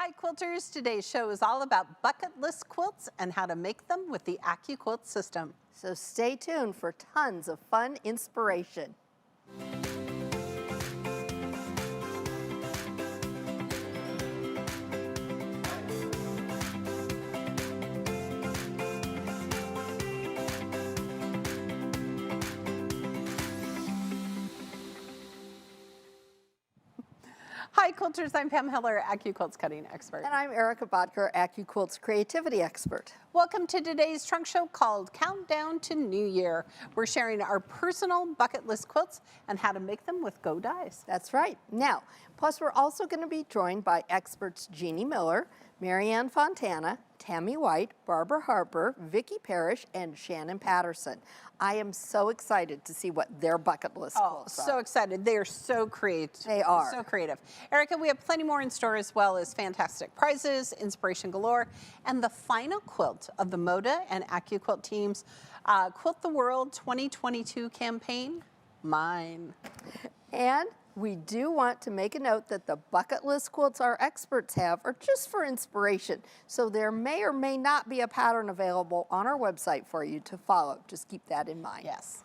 Hi quilters, today's show is all about bucket list quilts and how to make them with the AccuQuilt system. So stay tuned for tons of fun inspiration. Hi quilters, I'm Pam Heller, AccuQuilt's cutting expert. And I'm Erica Bodker, AccuQuilt's creativity expert. Welcome to today's trunk show called Countdown to New Year. We're sharing our personal bucket list quilts and how to make them with Go dies. That's right. Now, plus we're also going to be joined by experts Jeannie Miller, Marianne Fontana, Tammy White, Barbara Harper, Vicki Parrish, and Shannon Patterson. I am so excited to see what their bucket list quilts are. So excited. They are so creative. They are. So creative. Erica, we have plenty more in store as well as fantastic prizes, inspiration galore, and the final quilt of the Moda and AccuQuilt teams Quilt the World 2022 campaign, mine. And we do want to make a note that the bucket list quilts our experts have are just for inspiration. So there may or may not be a pattern available on our website for you to follow. Just keep that in mind. Yes.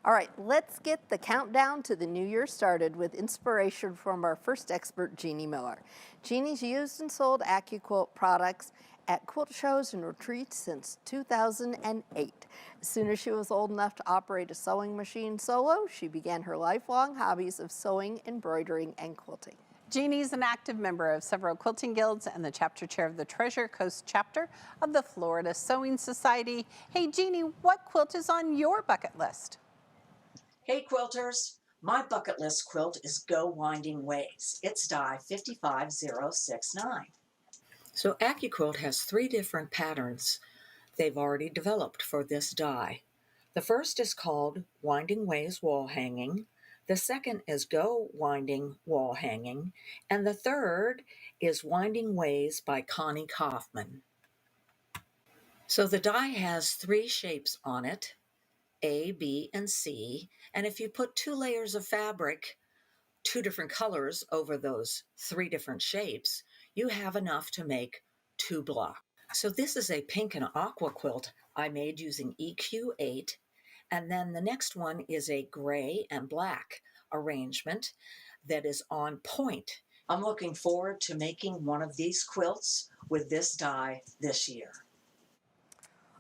All right, let's get the countdown to the new year started with inspiration from our first expert, Jeannie Miller. Jeannie's used and sold AccuQuilt products at quilt shows and retreats since 2008. As soon as she was old enough to operate a sewing machine solo, she began her lifelong hobbies of sewing, embroidering, and quilting. Jeannie's an active member of several quilting guilds and the chapter chair of the Treasure Coast chapter of the Florida Sewing Society. Hey Jeannie, what quilt is on your bucket list? Hey quilters, my bucket list quilt is Go Winding Ways. It's die 55069. So AccuQuilt has 3 different patterns they've already developed for this die. The first is called Winding Ways Wall Hanging. The second is Go Winding Wall Hanging. And the third is Winding Ways by Connie Kaufman. So the die has 3 shapes on it, A, B, and C. And if you put 2 layers of fabric, 2 different colors over those 3 different shapes, you have enough to make 2 blocks. So this is a pink and aqua quilt I made using EQ8. And then the next one is a gray and black arrangement that is on point. I'm looking forward to making one of these quilts with this die this year.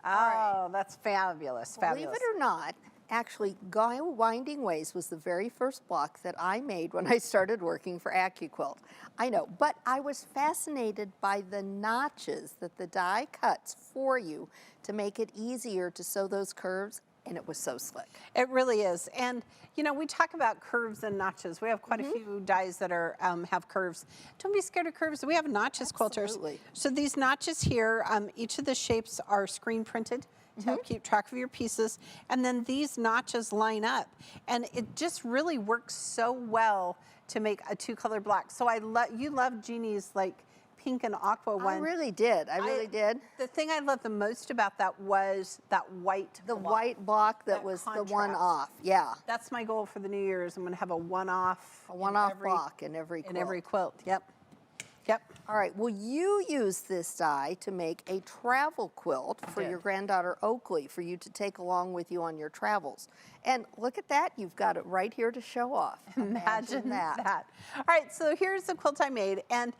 Oh, that's fabulous, fabulous. Believe it or not, actually, Go Winding Ways was the very first block that I made when I started working for AccuQuilt. I know, but I was fascinated by the notches that the die cuts for you to make it easier to sew those curves, and it was so slick. It really is. And, you know, we talk about curves and notches. We have quite a few dies that are have curves. Don't be scared of curves. We have notches, Absolutely. quilters. So these notches here, each of the shapes are screen printed to help keep track of your pieces. And then these notches line up. And it just really works so well to make a 2-color block. So you love Jeannie's like pink and aqua one. I really did. I really did. The thing I loved the most about that was that white The block. white block that That was the contrast. one-off. Yeah. That's my goal for the New Year's. I'm going to have a one-off. A one-off block in every quilt. In every quilt, yep. Yep. All right, well, you use this die to make a travel quilt for did. your granddaughter Oakley for you to take along with you on your travels. And look at that, you've got it right here to show off. Imagine that. All right, so here's the quilt I made. And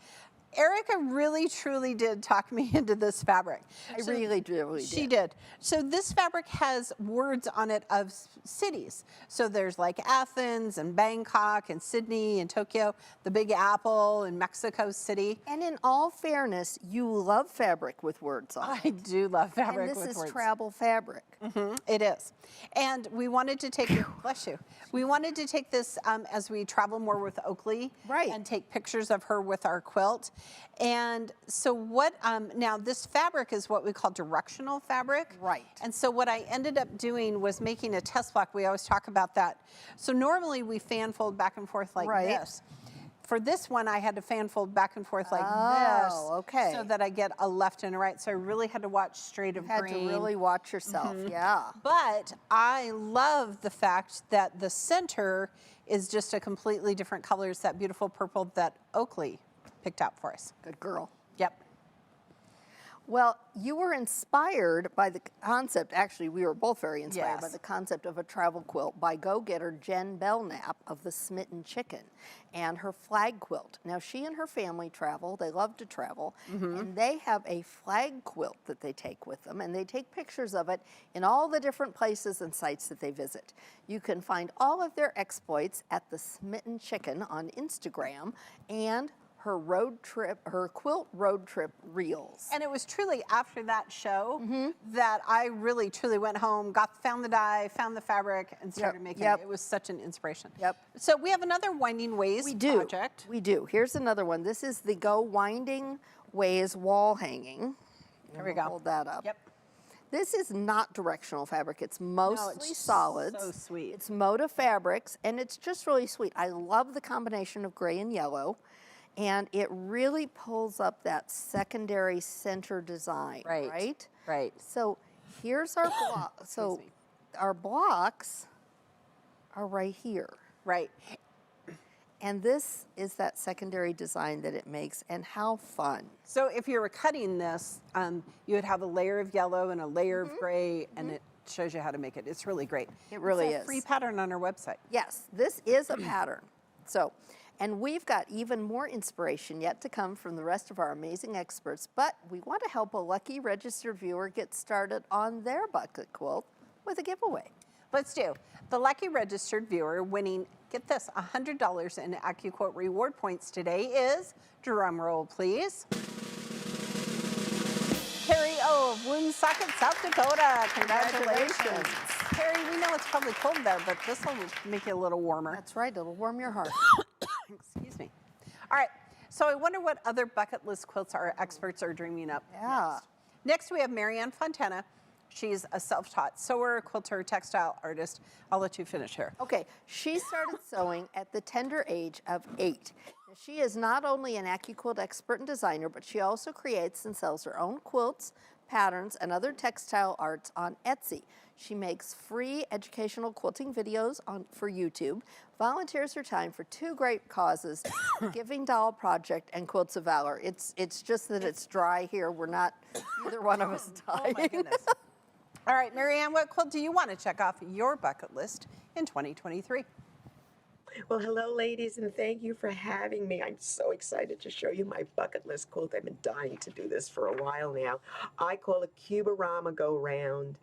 Erica really, truly did talk me into this fabric. I really did. She did. So this fabric has words on it of cities. So there's like Athens and Bangkok and Sydney and Tokyo, the Big Apple and Mexico City. And in all fairness, you love fabric with words on it. I do love fabric And with this words. is travel fabric. It is. And we wanted to take, bless you, we wanted to take this as we travel more with Oakley. Right. And take pictures of her with our quilt. And so what, now this fabric is what we call directional fabric. Right. And so what I ended up doing was making a test block. We always talk about that. So normally we fan fold back and forth like Right. this. For this one, I had to fan fold back and forth like this. Okay. So that I get a left and a right. So I really had to watch straight of You had green. to really watch yourself, yeah. But I love the fact that the center is just a completely different color. It's that beautiful purple that Oakley picked out for us. Good girl. Yep. Well, you were inspired by the concept, actually, we were both very inspired by Yes. the concept of a travel quilt by go-getter Jen Belknap of the Smitten Chicken and her flag quilt. Now, she and her family travel, they love to travel, and they have a flag quilt that they take with them, and they take pictures of it in all the different places and sites that they visit. You can find all of their exploits at the Smitten Chicken on Instagram and her quilt road trip reels. And it was truly after that show that I really truly went home, found the dye, found the fabric, and started making it. It was such an inspiration. Yep. So we have another Winding Ways project. We do. Here's another one. This is the Go Winding Ways wall hanging. Here we go. Hold that up. Yep. This is not directional fabric. It's mostly solids. so sweet. It's Moda fabrics, and it's just really sweet. I love the combination of gray and yellow, and it really pulls up that secondary center design, right? Right. So here's our block. So me. our blocks are right here. Right. And this is that secondary design that it makes, and how fun. So if you were cutting this, you would have a layer of yellow and a layer of gray, and it shows you how to make it. It's really great. It really it's a is. free pattern on our website. Yes, this is a pattern. So, and we've got even more inspiration yet to come from the rest of our amazing experts, but we want to help a lucky registered viewer get started on their bucket quilt with a giveaway. Let's do. The lucky registered viewer winning, get this, $100 in AccuQuote reward points today is, drum roll please, Carrie O of Woonsocket, South Dakota. Congratulations. Carrie, we know it's probably cold there, but this will make you a little warmer. That's right, it'll warm your heart. Excuse me. All right, so I wonder what other bucket list quilts our experts are dreaming up Yeah. next. We have Marianne Fontana. She's a self-taught sewer, quilter, textile artist. I'll let you finish here. Okay, she started sewing at the tender age of 8. Now, she is not only an AccuQuilt expert and designer, but she also creates and sells her own quilts, patterns, and other textile arts on Etsy. She makes free educational quilting videos for YouTube, volunteers her time for 2 great causes, Giving Doll Project and Quilts of Valor. It's just that it's dry here. We're not, either one of us dying. Oh my goodness. All right, Marianne, what quilt do you want to check off your bucket list in 2023? Well, hello, ladies, and thank you for having me. I'm so excited to show you my bucket list quilt. I've been dying to do this for a while now. I call it Cuborama Go Round,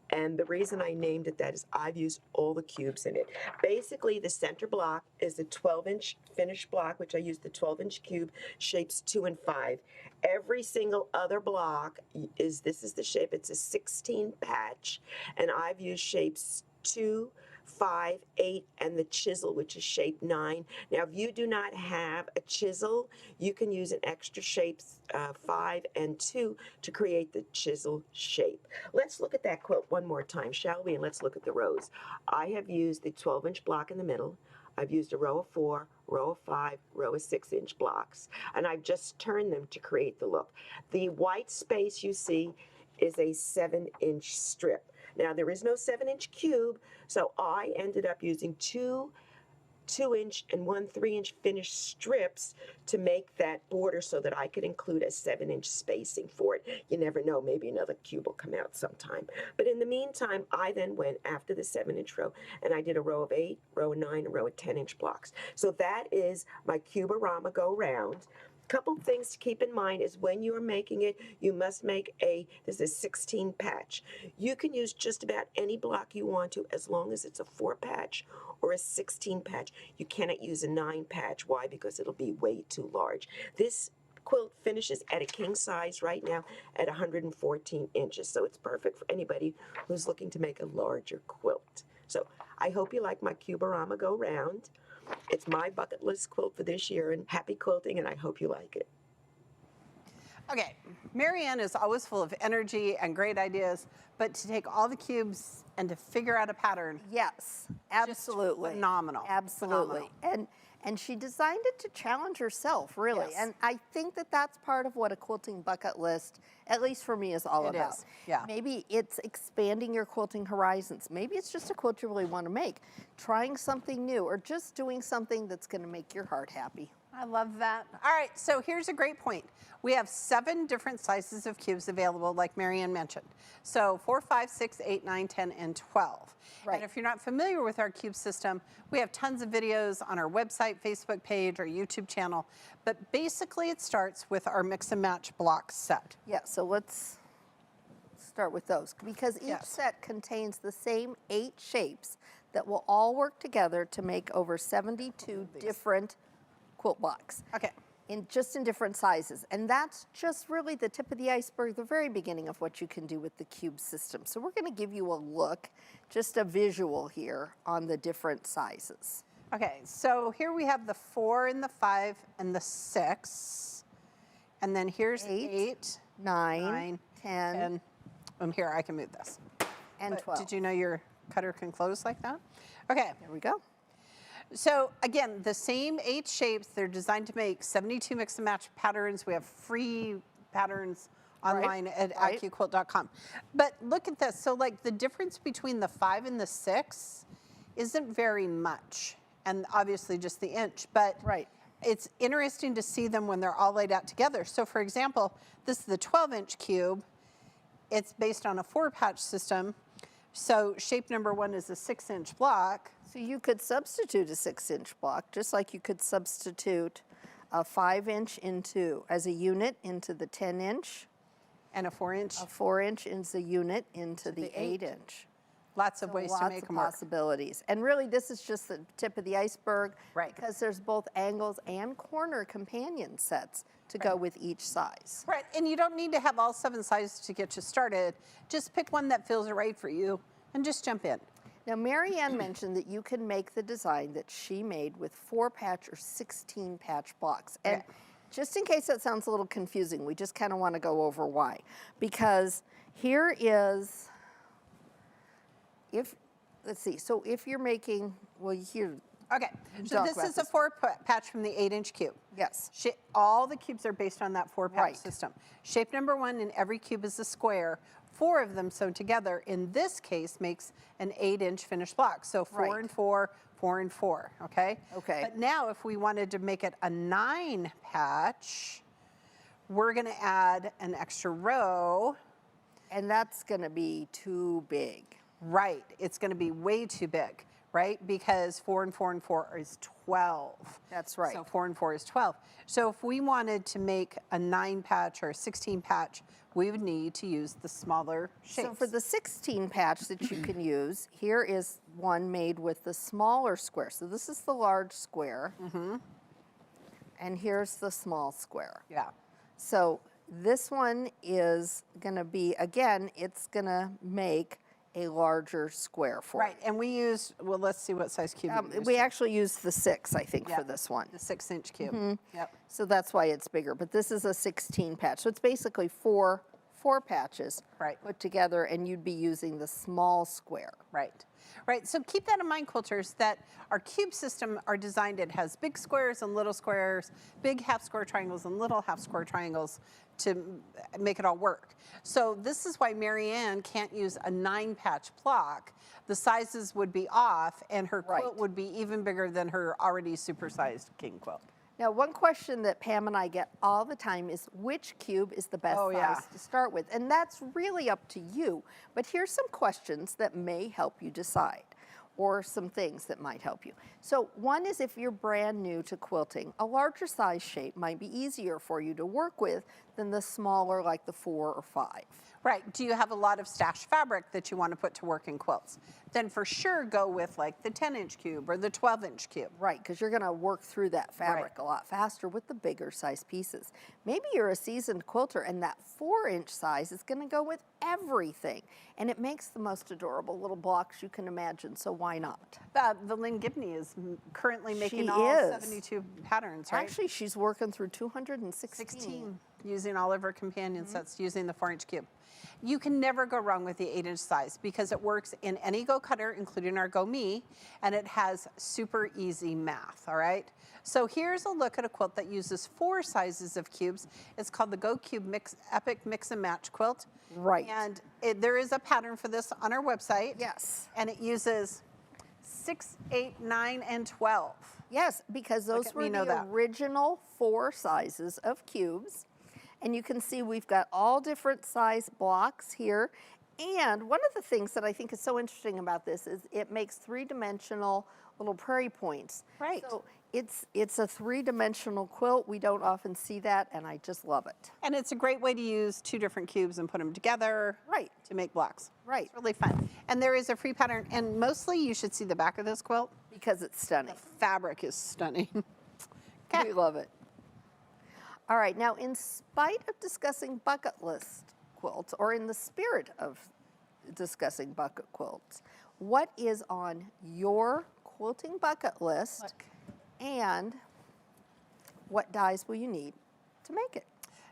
and the reason I named it that is I've used all the cubes in it. Basically, the center block is a 12-inch finished block, which I use the 12-inch cube, shapes 2 and 5. Every single other block this is the shape. It's a 16 patch, and I've used shapes 2, 5, 8, and the chisel, which is shape 9. Now, if you do not have a chisel, you can use an extra shape 5 and 2 to create the chisel shape. Let's look at that quilt one more time, shall we? And let's look at the rows. I have used the 12-inch block in the middle. I've used a row of 4, row of 5, row of 6-inch blocks, and I've just turned them to create the look. The white space you see is a 7-inch strip. Now, there is no 7-inch cube, so I ended up using 2 2-inch and 1 3-inch finished strips to make that border so that I could include a 7-inch spacing for it. You never know, maybe another cube will come out sometime. But in the meantime, I then went after the 7-inch row and I did a row of 8, row of 9, a row of 10-inch blocks. So that is my Cuborama Go Round. Couple things to keep in mind is when you are making it, you must make this is a 16 patch. You can use just about any block you want to as long as it's a 4 patch or a 16 patch. You cannot use a 9 patch. Why? Because it'll be way too large. This quilt finishes at a king size right now at 114 inches. So it's perfect for anybody who's looking to make a larger quilt. So I hope you like my Cuborama Go Round. It's my bucket list quilt for this year, and happy quilting, and I hope you like it. Okay, Marianne is always full of energy and great ideas, but to take all the cubes and to figure out a pattern, Yes, absolutely. phenomenal. Absolutely. Phenomenal. And she designed it to challenge herself, really. Yes. And I think that that's part of what a quilting bucket list, at least for me, is all It about. is, yeah. Maybe it's expanding your quilting horizons. Maybe it's just a quilt you really want to make, trying something new, or just doing something that's going to make your heart happy. I love that. All right, so here's a great point. We have 7 different sizes of cubes available, like Marianne mentioned. So 4, 5, 6, 8, 9, 10, and 12. Right. And if you're not familiar with our cube system, we have tons of videos on our website, Facebook page, or YouTube channel. But basically, it starts with our mix and match block set. Yeah, so let's start with those because each Yes. set contains the same 8 shapes that will all work together to make over 72 different quilt blocks. Okay. In different sizes. And that's just really the tip of the iceberg, the very beginning of what you can do with the cube system. So we're going to give you a look, just a visual here on the different sizes. Okay, so here we have the 4 and the 5 and the 6. And then here's 8, 9, 10, and here, I can move this. and But 12. Did you know your cutter can close like that? Okay, There we go. so again, the same 8 shapes. They're designed to make 72 mix and match patterns. We have free patterns online at right. accuquilt.com. But look at this. So like the difference between the 5 and the 6 isn't very much. And obviously just the inch. But Right. it's interesting to see them when they're all laid out together. So for example, this is the 12-inch cube. It's based on a 4-patch system. So shape number 1 is a 6-inch block. So you could substitute a 6-inch block, just like you could substitute a 5-inch as a unit into the 10-inch, And a 4-inch. a 4-inch is a unit into the the 8. 8-inch. Lots of ways to Lots make of them work. possibilities. And really, this is just the tip of the iceberg, Right. because there's both angles and corner companion sets to go with each size. Right, and you don't need to have all 7 sizes to get you started. Just pick one that feels right for you and just jump in. Now, Mary Ann mentioned that you can make the design that she made with 4-patch or 16-patch blocks. And Okay. just in case that sounds a little confusing, we just kind of want to go over why. Because here is, let's see, so if you're making, well, here, Okay, so talk this about is a this. 4-patch from the 8-inch cube. yes, All the cubes are based on that 4-patch Right. system. Shape number 1 in every cube is a square. 4 of them sewn together, in this case, makes an 8-inch finished block. So 4 Right. and 4, 4 and 4, okay? Okay. But now if we wanted to make it a 9-patch, we're gonna add an extra row. and that's going to be too big. Right, it's gonna be way too big, right? Because 4 and 4 and 4 is 12. That's right. So 4 and 4 is 12. So if we wanted to make a 9-patch or a 16-patch, we would need to use the smaller shapes. So for the 16-patch that you can use, here is one made with the smaller square. So this is the large square, and here's the small square. Yeah, So this one is going to be, again, it's going to make a larger square for right. And we used, well, let's see what size cube you. we used. We actually used the 6, I think, Yeah, for this one. The 6-inch cube. Yep. So that's why it's bigger. But this is a 16-patch. So it's basically four patches Right. put together, and you'd be using the small square. Right. Right. So keep that in mind, quilters, that our cube system are designed, it has big squares and little squares, big half square triangles and little half square triangles to make it all work. So this is why Mary Ann can't use a 9-patch block. The sizes would be off and her quilt Right. would be even bigger than her already supersized king quilt. Now, one question that Pam and I get all the time is which cube is the best Oh, size yeah. to start with? And that's really up to you. But here's some questions that may help you decide, or some things that might help you. So one is if you're brand new to quilting, a larger size shape might be easier for you to work with than the smaller, like the 4 or 5. Right. Do you have a lot of stash fabric that you want to put to work in quilts? Then for sure go with like the 10-inch cube or the 12-inch cube. Right, because you're going to work through that fabric a lot faster with the bigger size pieces. Maybe you're a seasoned quilter and that 4-inch size is going to go with everything. And it makes the most adorable little blocks you can imagine, so why not? The Lynn Gibney is currently making She all is. 72 patterns, right? Actually, she's working through 216. 16, using all of her companion sets, using the 4-inch cube. You can never go wrong with the 8-inch size because it works in any Go cutter, including our Go Me, and it has super easy math, all right? So here's a look at a quilt that uses 4 sizes of cubes. It's called the Go Cube Epic Mix and Match Quilt. Right. And there is a pattern for this on our website. Yes. And it uses 6, 8, 9, and 12. Yes, because those at were me know the that. original 4 sizes of cubes. And you can see we've got all different size blocks here. And one of the things that I think is so interesting about this is it makes 3-dimensional little prairie points. Right. So it's a 3-dimensional quilt. We don't often see that, and I just love it. And it's a great way to use 2 different cubes and put them together Right. to make blocks. Right. It's really fun. And there is a free pattern, and mostly you should see the back of this quilt. Because it's stunning. Fabric is stunning. We love it. All right, now in spite of discussing bucket list quilts, or in the spirit of discussing bucket quilts, what is on your quilting bucket list Look. and what dies will you need to make it?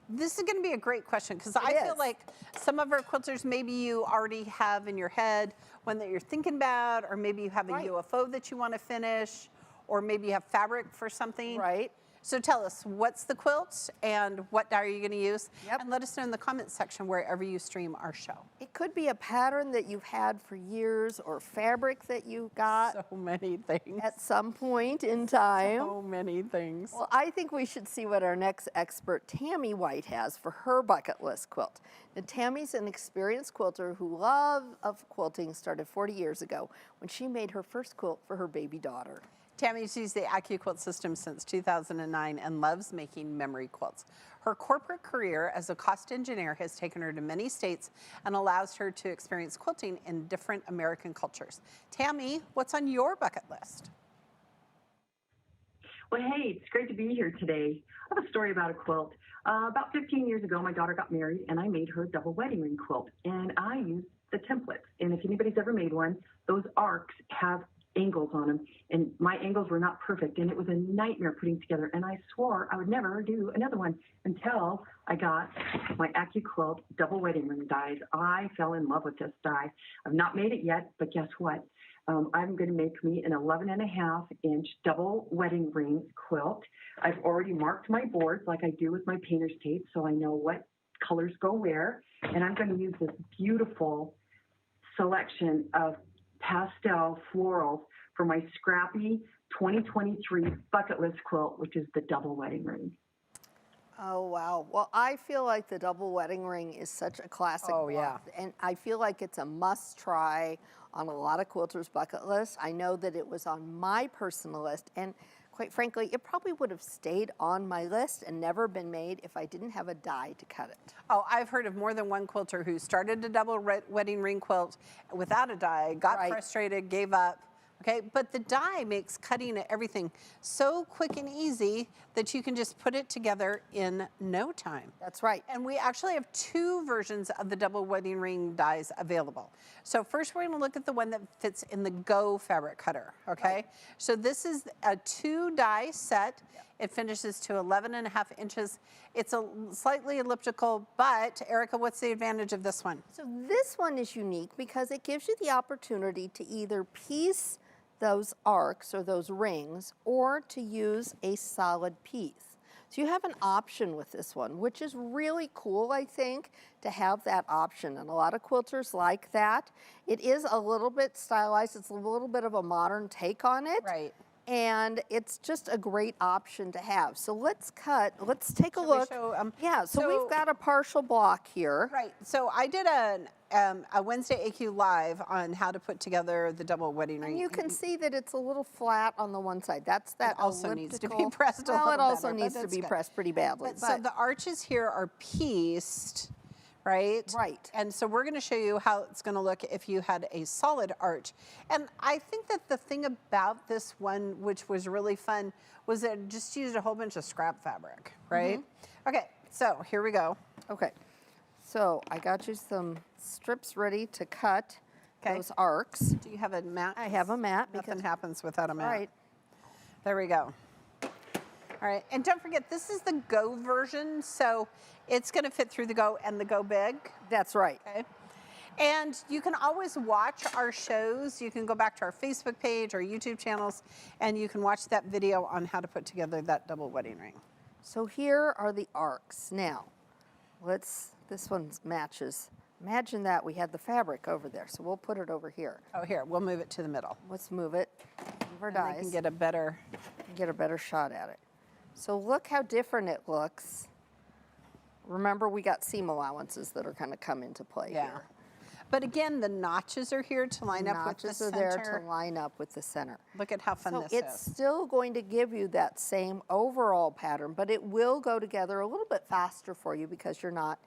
This is going to be a great question because I feel is. like some of our quilters, maybe you already have in your head one that you're thinking about, or maybe you have a Right. UFO that you want to finish, or maybe you have fabric for something. Right. So tell us, what's the quilt and what dye are you going to use? Yep. And let us know in the comments section wherever you stream our show. It could be a pattern that you've had for years or fabric that you got So many things. at some point in time. So many things. Well, I think we should see what our next expert, Tammy White, has for her bucket list quilt. Now, Tammy's an experienced quilter who love of quilting started 40 years ago when she made her first quilt for her baby daughter. Tammy's used the AccuQuilt system since 2009 and loves making memory quilts. Her corporate career as a cost engineer has taken her to many states and allows her to experience quilting in different American cultures. Tammy, what's on your bucket list? Well, hey, it's great to be here today. I have a story about a quilt. About 15 years ago, my daughter got married, and I made her a double wedding ring quilt. And I used the templates. And if anybody's ever made one, those arcs have angles on them. And my angles were not perfect, and it was a nightmare putting together. And I swore I would never do another one until I got my AccuQuilt double wedding ring dies. I fell in love with this die. I've not made it yet, but guess what? I'm going to make me an 11.5-inch double wedding ring quilt. I've already marked my boards like I do with my painter's tape, so I know what colors go where. And I'm going to use this beautiful selection of pastel florals for my scrappy 2023 bucket list quilt, which is the double wedding ring. Oh, wow. Well, I feel like the double wedding ring is such a classic. Oh, yeah. block, and I feel like it's a must try on a lot of quilters' bucket lists. I know that it was on my personal list, and quite frankly, it probably would have stayed on my list and never been made if I didn't have a die to cut it. Oh, I've heard of more than one quilter who started a double wedding ring quilt without a die, got Right. frustrated, gave up. Okay, but the die makes cutting everything so quick and easy that you can just put it together in no time. That's right. And we actually have 2 versions of the double wedding ring dies available. So first we're going to look at the one that fits in the Go fabric cutter, okay? Right. So this is a 2-die set. It finishes to 11.5 inches. It's a slightly elliptical, but Erica, what's the advantage of this one? So this one is unique because it gives you the opportunity to either piece those arcs or those rings or to use a solid piece. So you have an option with this one, which is really cool, I think, to have that option. And a lot of quilters like that. It is a little bit stylized. It's a little bit of a modern take on it. Right. And it's just a great option to have. So let's take a Shall we look. show, Yeah, so so- we've got a partial block here. Right. So I did a Wednesday AQ Live on how to put together the double wedding ring. And you can see that it's a little flat on the one side. That's that also needs to be elliptical- pressed a Well, little it also better, but needs to that's be good. pressed pretty badly. But so the arches here are pieced, right? Right. And so we're going to show you how it's going to look if you had a solid arch. And I think that the thing about this one, which was really fun, was that it just used a whole bunch of scrap fabric, right? Okay, so here we go. Okay, so I got you some strips ready to cut Okay. those arcs. Do you have a mat? I have a mat Nothing because, happens without a all mat. right, There we go. All right, and don't forget, this is the Go version, so it's going to fit through the Go and the Go Big. that's right. Okay. And you can always watch our shows. You can go back to our Facebook page, our YouTube channels, and you can watch that video on how to put together that double wedding ring. So here are the arcs. Now, this one matches Imagine that we had the fabric over there, so we'll put it over here. Oh, here, we'll move it to the middle. Let's move it. Move our And they dies. can get a better, Get a better shot at it. So look how different it looks. Remember, we got seam allowances that are going to come into play yeah. here. But again, the notches are here to line up with the Notches are center. there to line up with the center. Look at how fun So this it's is. still going to give you that same overall pattern, but it will go together a little bit faster for you because you're not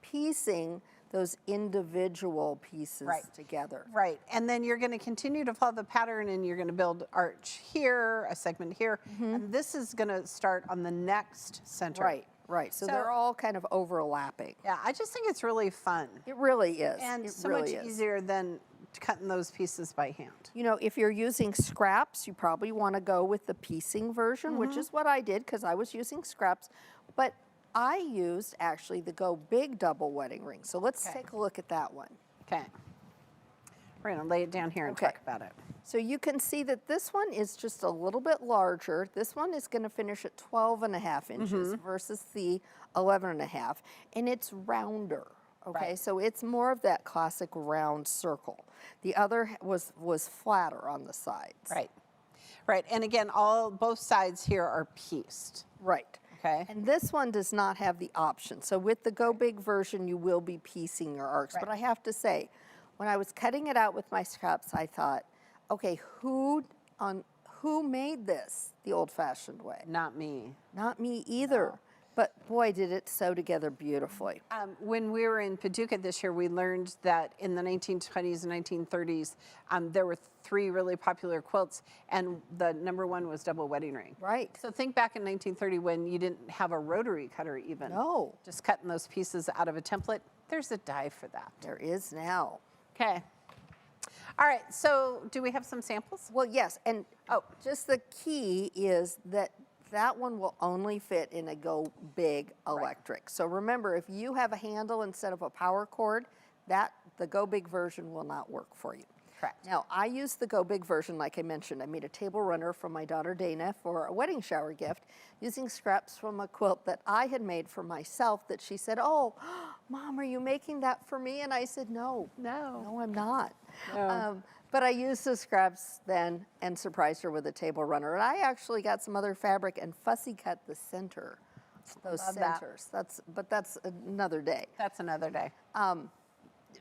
piecing those individual pieces Right. together. Right, and then you're going to continue to follow the pattern and you're going to build arch here, a segment here, and this is going to start on the next center. Right, right. So, So- they're all kind of overlapping. Yeah, I just think it's really fun It really is. and it so really much is. easier than cutting those pieces by hand. You know, if you're using scraps, you probably want to go with the piecing version, which is what I did because I was using scraps. But I used actually the Go Big double wedding ring. So let's Okay. take a look at that one. Okay, we're going to lay it down here and Okay. talk about it. So you can see that this one is just a little bit larger. This one is going to finish at 12.5 inches versus the 11.5, and it's rounder. Okay, Right. so it's more of that classic round circle. The other was flatter on the sides. Right, right, and again, both sides here are pieced. Right. Okay. And this one does not have the option. So with the Go Big version, you will be piecing your arcs. But Right. I have to say, when I was cutting it out with my scraps, I thought, okay, who made this the old-fashioned way? Not me. Not me either. But boy, did it sew together beautifully. When we were in Paducah this year, we learned that in the 1920s and 1930s, there were 3 really popular quilts, and the number 1 was double wedding ring. Right. So think back in 1930 when you didn't have a rotary cutter even. No. Just cutting those pieces out of a template. There's a die for that. There is now. Okay. All right, so do we have some samples? Well, yes, and just the key is that one will only fit in a Go Big electric. So remember, if you have a handle instead of a power cord, the Go Big version will not work for you. Correct. Now, I used the Go Big version, like I mentioned. I made a table runner for my daughter Dana for a wedding shower gift using scraps from a quilt that I had made for myself that she said, "Oh, Mom, are you making that for me?" And I said, No, I'm not. No. But I used the scraps then and surprised her with a table runner. And I actually got some other fabric and fussy cut the center, those Love that. centers. But that's another day. That's another day.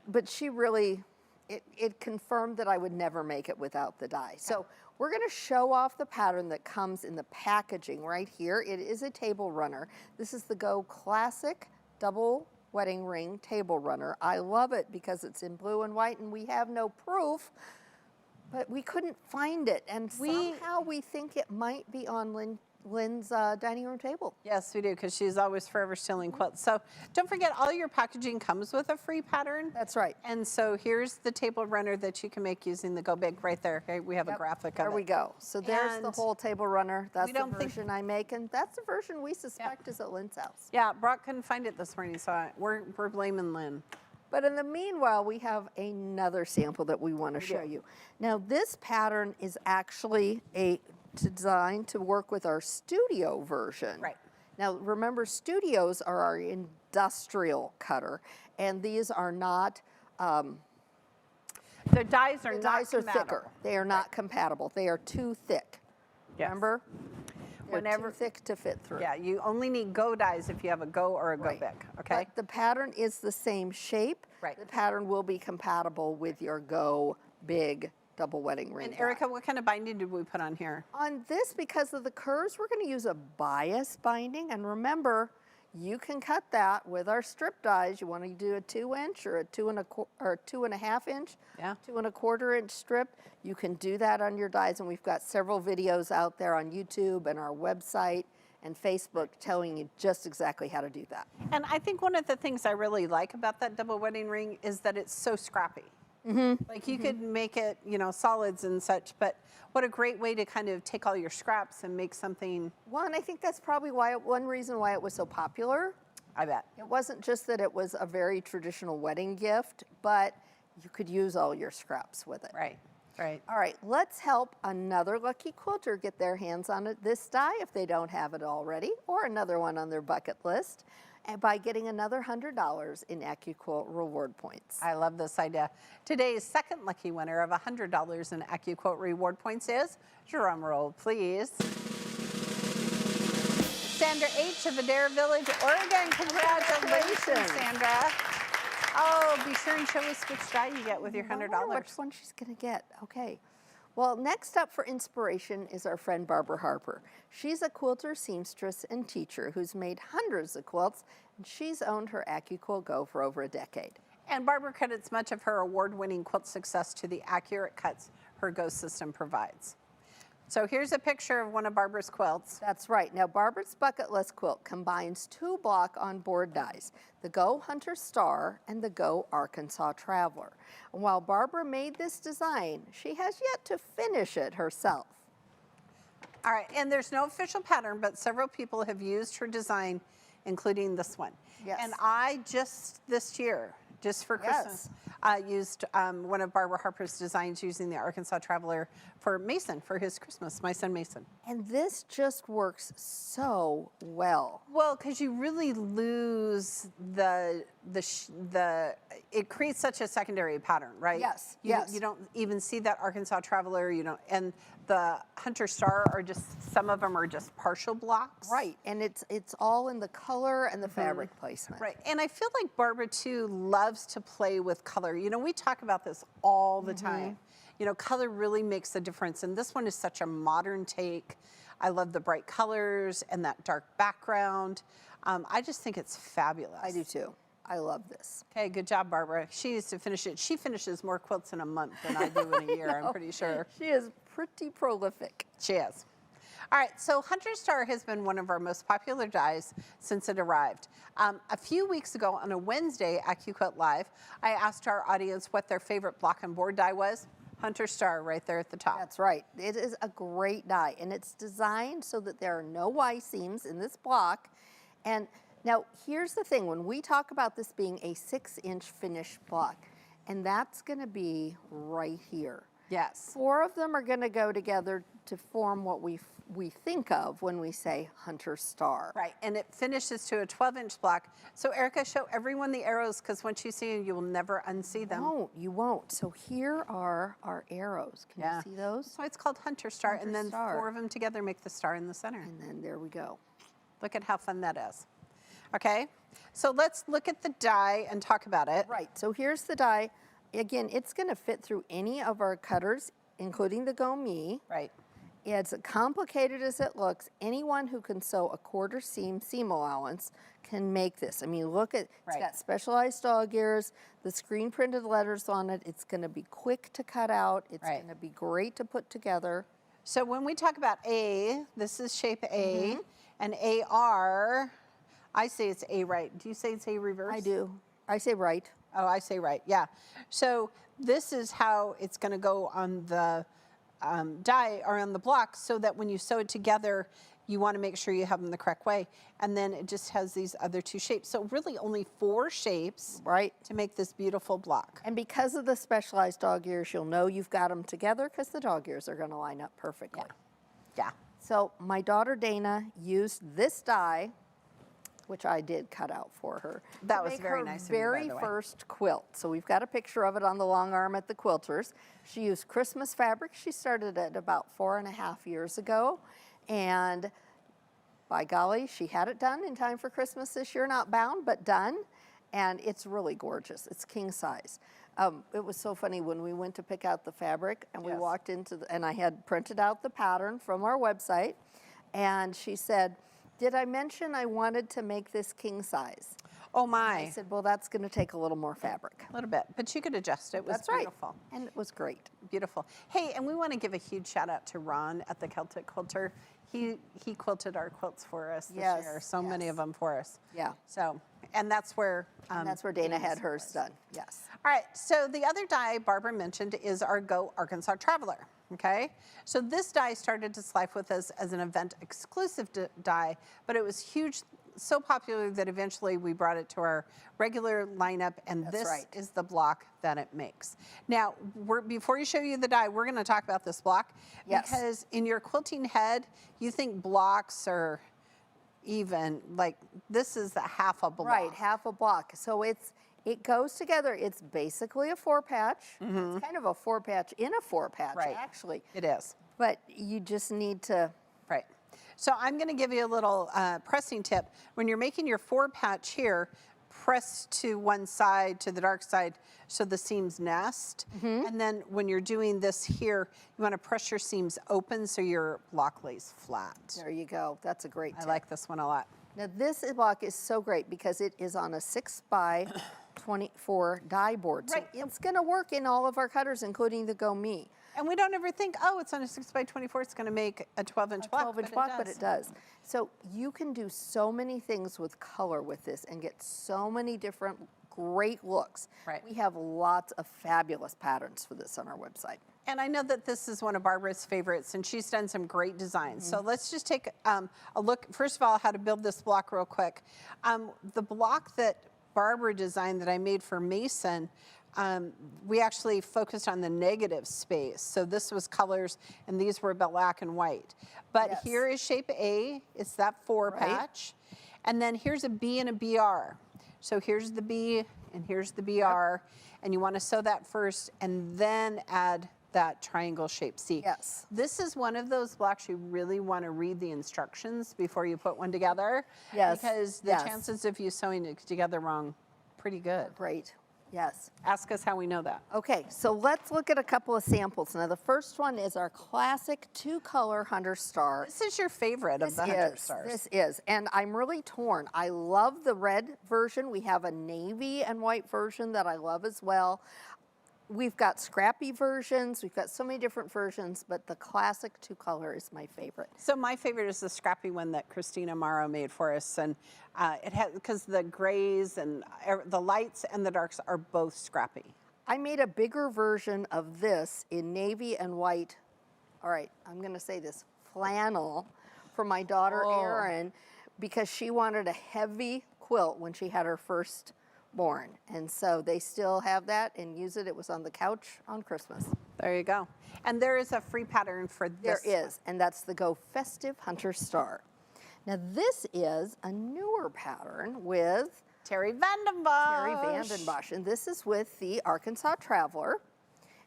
But she really, it confirmed that I would never make it without the die. So we're going to show off the pattern that comes in the packaging right here. It is a table runner. This is the Go Classic Double Wedding Ring Table Runner. I love it because it's in blue and white, and we have no proof, but we couldn't find it. And somehow we think it might be on Lynn's dining room table. Yes, we do, because she's always forever stealing quilts. So don't forget, all your packaging comes with a free pattern. That's right. And so here's the table runner that you can make using the Go Big right there. Okay, we have a graphic of it. There we go. So there's the And whole table runner. That's we the don't think- version I make, and that's the version we suspect is at Lynn's house. Yeah, Brock couldn't find it this morning, so we're blaming Lynn. But in the meanwhile, we have another sample that we want to show you. Now, this pattern is actually designed to work with our studio version. Right. Now, remember, studios are our industrial cutter, and these are not. The dies are The not dies are compatible. thicker. They are not compatible. They are too thick. Yes. Remember? They're Whenever- too thick to fit through. Yeah, you only need Go dies if you have a Go or a Go Right. Big. Okay. But the pattern is the same shape. Right. The pattern will be compatible with your Go Big double wedding ring. And die. Erica, what kind of binding did we put on here? On this, because of the curves, we're going to use a bias binding. And remember, you can cut that with our strip dies. You want to do a 2-inch or a 2.5 inch, Yeah. 2 1/4 inch strip. You can do that on your dies, and we've got several videos out there on YouTube and our website and Facebook telling you just exactly how to do that. And I think one of the things I really like about that double wedding ring is that it's so scrappy. Like you could make it, solids and such, but what a great way to kind of take all your scraps and make something, Well, and I think that's probably one reason why it was so popular. I bet. It wasn't just that it was a very traditional wedding gift, but you could use all your scraps with it. Right, right. All right, let's help another lucky quilter get their hands on this die if they don't have it already, or another one on their bucket list. by getting another $100 in AccuQuilt reward points. I love this idea. Today's second lucky winner of $100 in AccuQuilt reward points is, drum roll please, Sandra H. of Adair Village, Oregon. Congratulations, Sandra. Oh, be sure and show us which die you get with your $100. I wonder which one she's going to get. Okay. Well, next up for inspiration is our friend Barbara Harper. She's a quilter, seamstress, and teacher who's made hundreds of quilts, and she's owned her AccuQuilt Go for over a decade. And Barbara credits much of her award-winning quilt success to the accurate cuts her Go system provides. So here's a picture of one of Barbara's quilts. That's right. Now, Barbara's bucket list quilt combines 2 block on board dies, the Go Hunter Star and the Go Arkansas Traveler. And while Barbara made this design, she has yet to finish it herself. All right, and there's no official pattern, but several people have used her design, including this one. Yes. And I just this year, just for Christmas, used one of Barbara Harper's designs using the Arkansas Traveler for Mason, for his Christmas, my son Mason. And this just works so well. Well, because you really lose it creates such a secondary pattern, right? Yes, You don't even see that Arkansas Traveler, and the Hunter Star are just, some of them are just partial blocks. Right, and it's all in the color and the fabric placement. Right, and I feel like Barbara too loves to play with color. You know, we talk about this all the time. You know, color really makes a difference, and this one is such a modern take. I love the bright colors and that dark background. I just think it's fabulous. I do too. I love this. Okay, good job, Barbara. She needs to finish it. She finishes more quilts in a month than I do in a year, I'm pretty sure. She is pretty prolific. She is. All right, so Hunter Star has been one of our most popular dies since it arrived. A few weeks ago on a Wednesday AccuQuilt Live, I asked our audience what their favorite block and board die was. Hunter Star right there at the top. That's right. It is a great die, and it's designed so that there are no Y seams in this block. And now here's the thing, when we talk about this being a 6-inch finished block, and that's going to be right here. Yes. 4 of them are going to go together to form what we think of when we say Hunter Star. Right, and it finishes to a 12-inch block. So Erica, show everyone the arrows, because once you see them, you will never unsee them. You won't. So here are our arrows. Can you see those? So it's called Hunter Star, Hunter and then Star. 4 of them together make the star in the center. And then there we go. Look at how fun that is. Okay, so let's look at the die and talk about it. Right, so here's the die. Again, it's going to fit through any of our cutters, including the Go Me. Right. As complicated as it looks, anyone who can sew a quarter seam allowance can make this. I mean, look at, it's got specialized dog ears, the screen printed letters on it. It's going to be quick to cut out. It's going to be great to put together. So when we talk about A, this is shape A, and AR, I say it's A right. Do you say it's A reverse? I do. I say right. Oh, I say right, yeah. So this is how it's going to go on the die or on the block, so that when you sew it together, you want to make sure you have them the correct way. And then it just has these other 2 shapes. So really only 4 shapes to make this beautiful block. And because of the specialized dog ears, you'll know you've got them together because the dog ears are going to line up perfectly. Yeah. So my daughter Dana used this die, which I did cut out for her. That to was make very her nice of you, by very the way. first quilt. So we've got a picture of it on the long arm at the Quilters. She used Christmas fabric. She started it about 4.5 years ago. And by golly, she had it done in time for Christmas this year. Not bound, but done. And it's really gorgeous. It's king size. It was so funny when we went to pick out the fabric and we walked into and I had printed out the pattern from our website. And she said, "Did I mention I wanted to make this king size?" Oh my. I said, "Well, that's going to take a little more fabric." A little bit, but you could adjust it. It was That's right. beautiful. And it was great. Beautiful. Hey, and we want to give a huge shout out to Ron at the Celtic Quilter. He quilted our quilts for us this year. So many of them for us. Yeah. So, and that's where That's where Dana had hers done. Yes. All right, so the other die Barbara mentioned is our Go Arkansas Traveler, okay? So this die started its life with us as an event exclusive die, but it was huge, so popular that eventually we brought it to our regular lineup, and this is the block that it makes. Now, before you show you the die, we're gonna talk about this block, because in your quilting head, you think blocks are, even, like this is a half a block. Right, half a block. So it goes together. It's basically a 4-patch. It's kind of a 4-patch in a 4-patch, Right. actually. It is. But you just need to. Right. So I'm going to give you a little pressing tip. When you're making your 4-patch here, press to one side, to the dark side, so the seams nest. And then when you're doing this here, you want to press your seams open so your block lays flat. There you go. That's a great I tip. like this one a lot. Now this block is so great because it is on a 6x24 die board. Right. So it's going to work in all of our cutters, including the Go Me. And we don't ever think, oh, it's on a 6x24, it's going to make a 12-inch block. 12-inch block, but it does. So you can do so many things with color with this and get so many different great looks. Right. We have lots of fabulous patterns for this on our website. And I know that this is one of Barbara's favorites, and she's done some great designs. So let's just take a look, first of all, how to build this block real quick. The block that Barbara designed that I made for Mason, we actually focused on the negative space. So this was colors, and these were black and white. But Yes. here is shape A. It's that 4-patch. And then here's a B and a BR. So here's the B, and here's the BR. And you want to sew that first, and then add that triangle shape C. Yes. This is one of those blocks you really want to read the instructions before you put one together. Yes. Because the Yes. chances of you sewing it together wrong, pretty good. Great. Yes. Ask us how we know that. Okay, so let's look at a couple of samples. Now the first one is our classic 2-color Hunter Star. This is your favorite of the Hunter Stars. This is, and I'm really torn. I love the red version. We have a navy and white version that I love as well. We've got scrappy versions. We've got so many different versions, but the classic 2-color is my favorite. So my favorite is the scrappy one that Christina Morrow made for us, and it has, because the grays and the lights and the darks are both scrappy. I made a bigger version of this in navy and white. All right, I'm going to say this, flannel, for my daughter Erin, because she wanted a heavy quilt when she had her first born. And so they still have that and use it. It was on the couch on Christmas. There you go. And there is a free pattern for this. There is, and that's the Go Festive Hunter Star. Now this is a newer pattern with Terry Vandenbosch. Terry Vandenbosch, and this is with the Arkansas Traveler.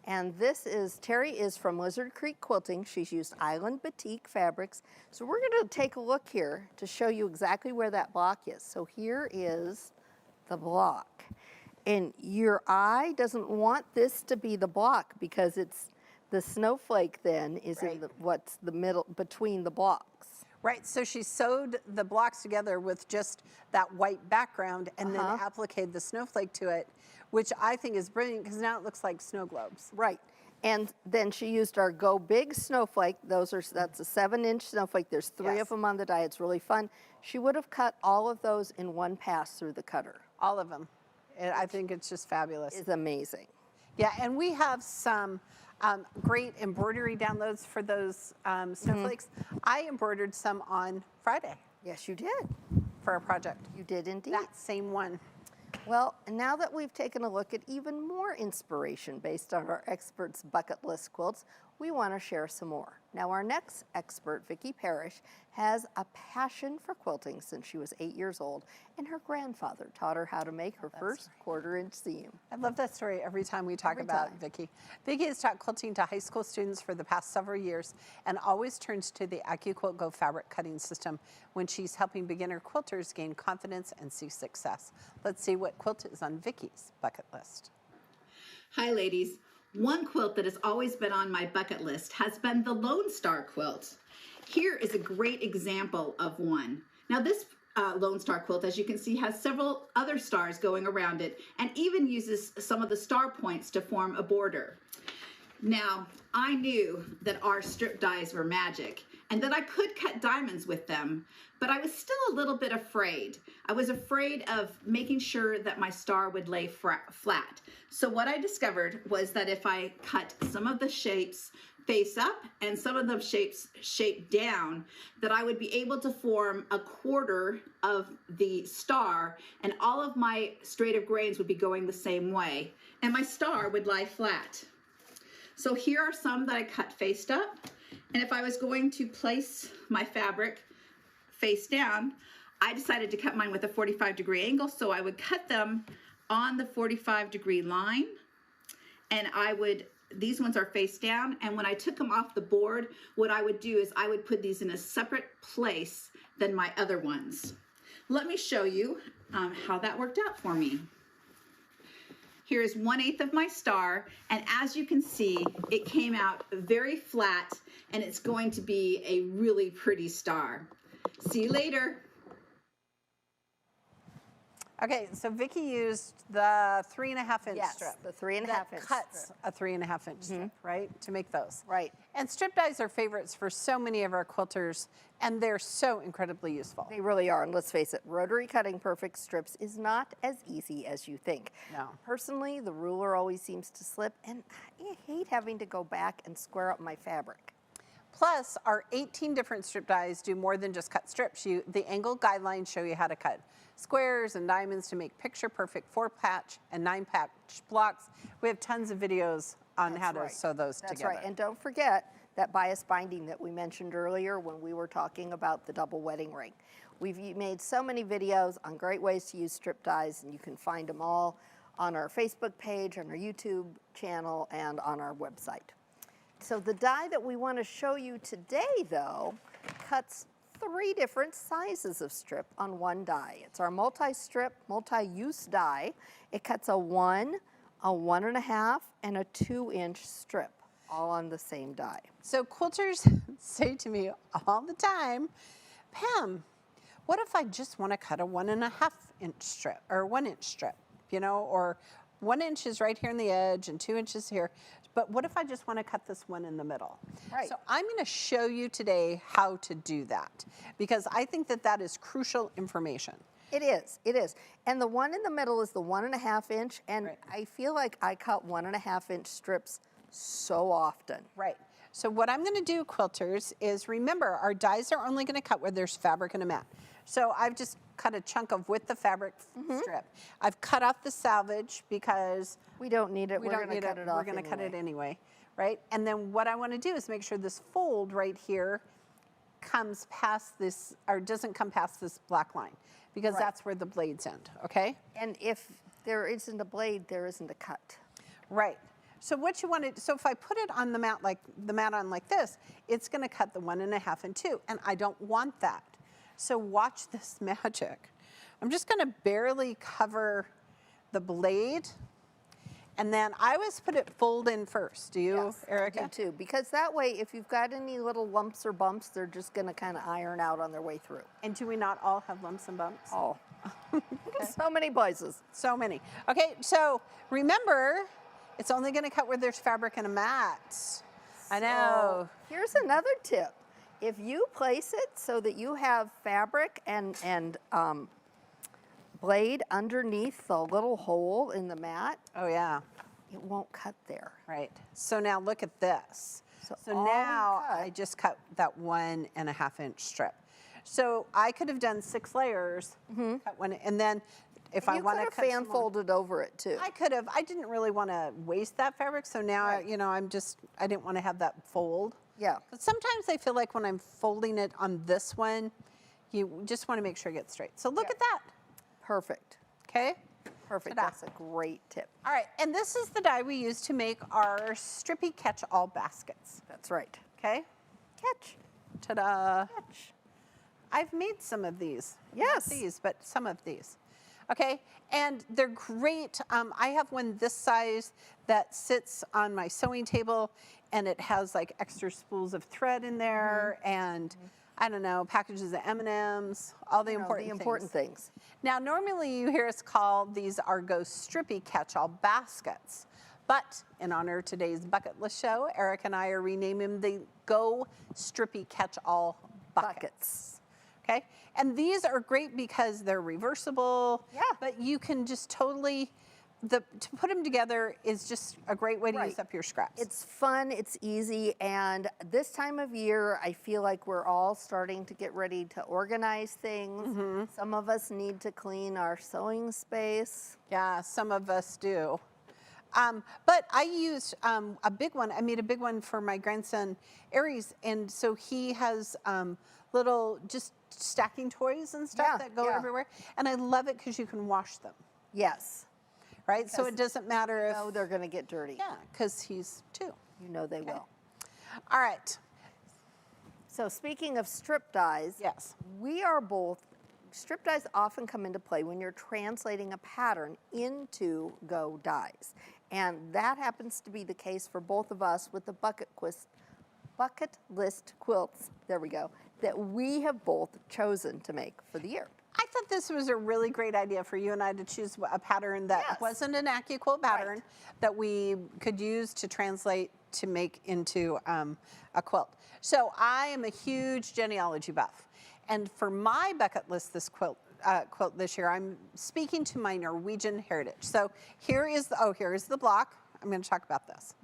And this is, Terry is from Lizard Creek Quilting. She's used Island Batik fabrics. So we're going to take a look here to show you exactly where that block is. So here is the block. And your eye doesn't want this to be the block because it's the snowflake then is in the, what's the middle between the blocks. Right, so she sewed the blocks together with just that white background and then appliqued the snowflake to it, which I think is brilliant because now it looks like snow globes. Right. And then she used our Go Big snowflake. That's a 7-inch snowflake. There's 3 of them on the die. It's really fun. She would have cut all of those in one pass through the cutter. All of them. I think it's just fabulous. It's amazing. Yeah, and we have some great embroidery downloads for those snowflakes. I embroidered some on Friday Yes, you did. for a project. You did indeed. That same one. Well, now that we've taken a look at even more inspiration based on our experts' bucket list quilts, we want to share some more. Now, our next expert, Vicki Parrish, has a passion for quilting since she was 8 years old, and her grandfather taught her how to make her first 1/4-inch seam. I love that story every time we talk Every about time. Vicki. Vicki has taught quilting to high school students for the past several years and always turns to the AccuQuilt Go fabric cutting system when she's helping beginner quilters gain confidence and see success. Let's see what quilt is on Vicki's bucket list. Hi ladies. One quilt that has always been on my bucket list has been the Lone Star quilt. Here is a great example of one. Now this Lone Star quilt, as you can see, has several other stars going around it and even uses some of the star points to form a border. Now, I knew that our strip dies were magic and that I could cut diamonds with them, but I was still a little bit afraid. I was afraid of making sure that my star would lay flat. So what I discovered was that if I cut some of the shapes face up and some of the shapes shape down, that I would be able to form a 1/4 of the star and all of my straight of grains would be going the same way and my star would lie flat. So here are some that I cut faced up. And if I was going to place my fabric face down, I decided to cut mine with a 45-degree angle, so I would cut them on the 45-degree line, and these ones are face down, and when I took them off the board, what I would do is I would put these in a separate place than my other ones. Let me show you how that worked out for me. Here's 1/8 of my star, and as you can see, it came out very flat, and it's going to be a really pretty star. See you later. Okay, so Vicki used the 3.5-inch Yes, strip. the 3.5 that inch cuts strip. a 3.5-inch strip, right, to make those. Right. And strip dies are favorites for so many of our quilters, and they're so incredibly useful. They really are, and let's face it, rotary cutting perfect strips is not as easy as you think. No. Personally, the ruler always seems to slip, and I hate having to go back and square up my fabric. Plus, our 18 different strip dies do more than just cut strips. The angle guidelines show you how to cut squares and diamonds to make picture-perfect 4-patch and 9-patch blocks. We have tons of videos on how to sew those together. That's right, and don't forget that bias binding that we mentioned earlier when we were talking about the double wedding ring. We've made so many videos on great ways to use strip dies, and you can find them all on our Facebook page, on our YouTube channel, and on our website. So the die that we want to show you today, though, cuts 3 different sizes of strip on one die. It's our multi-strip, multi-use die. It cuts a 1, a 1.5, and a 2-inch strip, all on the same die. So quilters say to me all the time, Pam, what if I just want to cut a 1.5-inch strip or 1-inch strip, you know, or 1 inch is right here on the edge and 2 inches here. But what if I just want to cut this one in the middle? Right. So I'm going to show you today how to do that, because I think that that is crucial information. It is, it is. And the one in the middle is the 1.5 inch, and Right. I feel like I cut 1.5 inch strips so often. Right. So what I'm going to do, quilters, is remember our dies are only going to cut where there's fabric in a mat. So I've just cut a chunk of with the fabric strip. I've cut off the salvage because We don't need it. we We're don't going need to cut it. it off We're going to cut it anyway. anyway, right? And then what I want to do is make sure this fold right here comes past this, or doesn't come past this black line, because Right. that's where the blades end, okay? And if there isn't a blade, there isn't a cut. Right. So what you want to, so if I put it on the mat like like this, it's going to cut the 1.5 and 2, and I don't want that. So watch this magic. I'm just going to barely cover the blade, and then I always put it fold in first. Do you, Yes, I Erica? do too, because that way, if you've got any little lumps or bumps, they're just going to kind of iron out on their way through. And do we not all have lumps and bumps? Oh, so many places. So many. Okay, so remember, it's only going to cut where there's fabric in a mat. I know. So here's another tip. If you place it so that you have fabric and blade underneath the little hole in the mat, Oh, yeah. it won't cut there. Right. So now look at this. So So all we now cut- I just cut that 1.5 inch strip. So I could have done 6 layers, cut one, and then if I You want could to have cut fan some more, folded over it too. I could have. I didn't really want to waste that fabric, so now Right. you know I didn't want to have that fold. Yeah. But sometimes I feel like when I'm folding it on this one, you just want to make sure it gets straight. So look Yeah. at that. Perfect. Okay. Perfect. Ta-da. That's a great tip. All right, and this is the die we use to make our strippy catch-all baskets. That's right. Okay. Catch. Ta-da. Catch. I've made some of these. Yes. Not these, but some of these. Okay, and they're great. I have one this size that sits on my sewing table, and it has like extra spools of thread in there, and I don't know, packages of M&Ms, all the You know, important things. things. Now, normally you hear us call these our Go Strippy Catch-All Baskets. But in honor of today's bucket list show, Eric and I are renaming the Go Strippy Catch-All Buckets. Okay? And these are great because they're reversible. Yeah. But you can just totally, to put them together is just a great way to use Right. up your scraps. It's fun, it's easy, and this time of year, I feel like we're all starting to get ready to organize things. Some of us need to clean our sewing space. Yeah, some of us do. But I used a big one. I made a big one for my grandson, Aries, and so he has little just stacking toys and stuff Yeah, that go yeah. everywhere. And I love it because you can wash them, Yes. right? So it doesn't matter if, No, they're going to get dirty. yeah, because he's 2. You know they will. All right. So speaking of strip dyes, Yes. we are both, strip dyes often come into play when you're translating a pattern into go dyes. And that happens to be the case for both of us with the bucket list quilts, there we go, that we have both chosen to make for the year. I thought this was a really great idea for you and I to choose a pattern that Yes. wasn't an AccuQuilt pattern that we could use to translate to make into a quilt. So I am a huge genealogy buff. And for my bucket list this quilt this year, I'm speaking to my Norwegian heritage. So here is the block. I'm going to talk about this.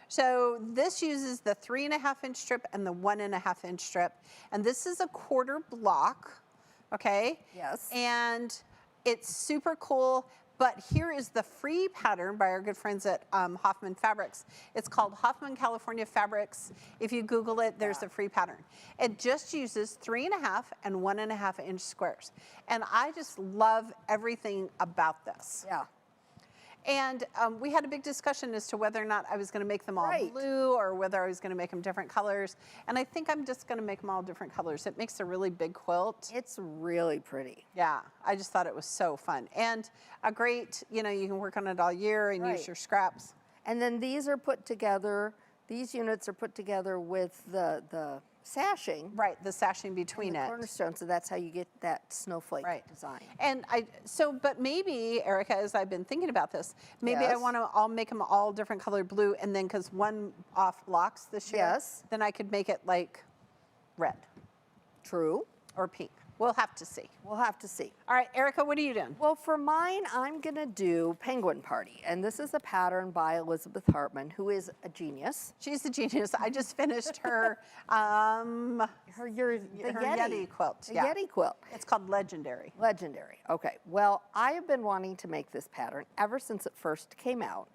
So this uses the 3.5-inch strip and the 1.5-inch strip. And this is a quarter block, okay? Yes. And it's super cool. But here is the free pattern by our good friends at Hoffman Fabrics. It's called Hoffman California Fabrics. If you Google it, there's the free pattern. It just uses 3.5 and 1.5-inch squares. And I just love everything about this. Yeah. And we had a big discussion as to whether or not I was going to make them all Right. blue or whether I was going to make them different colors. And I think I'm just going to make them all different colors. It makes a really big quilt. It's really pretty. Yeah, I just thought it was so fun. And a great, you know, you can work on it all year and Right. use your scraps. And then these are put together, these units are put together with the sashing. Right, the sashing between The it. cornerstone, so that's how you get that snowflake Right. design. And but maybe, Erica, as I've been thinking about this, maybe I Yes. want to all make them all different colored blue, and then because one off blocks this year, Yes. then I could make it like red True. or pink. We'll have to see. We'll have to see. All right, Erica, what are you doing? Well, for mine, I'm going to do Penguin Party. And this is a pattern by Elizabeth Hartman, who is a genius. She's a genius. I just finished her The her Yeti. quilt. The Yeah. Yeti quilt. It's called Legendary. Legendary. Okay. Well, I have been wanting to make this pattern ever since it first came out.